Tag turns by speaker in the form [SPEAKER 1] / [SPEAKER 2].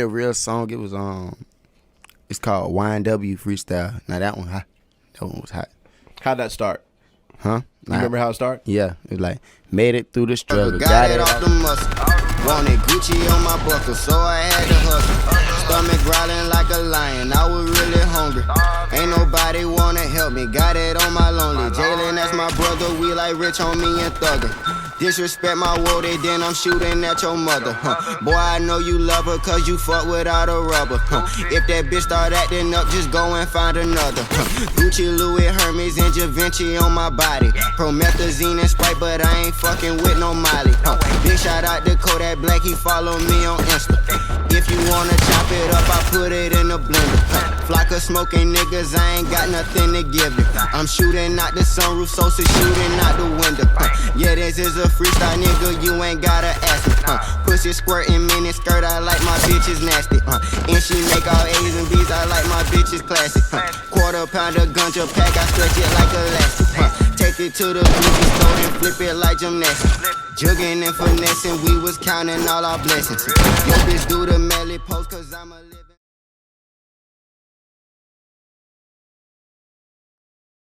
[SPEAKER 1] real song. It was it's called YNW Freestyle. Now that one hot. That one was hot.
[SPEAKER 2] How'd that start?
[SPEAKER 1] Huh?
[SPEAKER 2] You remember how it started?
[SPEAKER 1] Yeah, it was like made it through the struggle.
[SPEAKER 3] Got it off the muscle. Wanted Gucci on my buckle, so I had to hustle. Stomach growling like a lion, I was really hungry. Ain't nobody wanna help me, got it on my lonely. Jalen, that's my brother, we like Rich on me and Thugger. Disrespect my woody, then I'm shooting at your mother. Boy, I know you love her, cause you fuck without a rubber. If that bitch start acting up, just go and find another. Gucci, Louis, Hermes, and Givenchy on my body. Promethazine and Sprite, but I ain't fucking with no Molly. Big shout out to Kodak Black, he follow me on Insta. If you wanna chop it up, I put it in the blender. Flock of smoking niggas, I ain't got nothing to give you. I'm shooting out the sunroof, Sosa shooting out the window. Yeah, this is a freestyle, nigga, you ain't gotta ask me. Pussy squirting, mini skirt, I like my bitches nasty. And she make all A's and B's, I like my bitches classic. Quarter pound of ganja pack, I stretch it like elastic. Take it to the Gucci store and flip it like gymnastics. Jugging and finessing, we was counting all our blessings. Yo, bitch, do the melly post, cause I'm a living.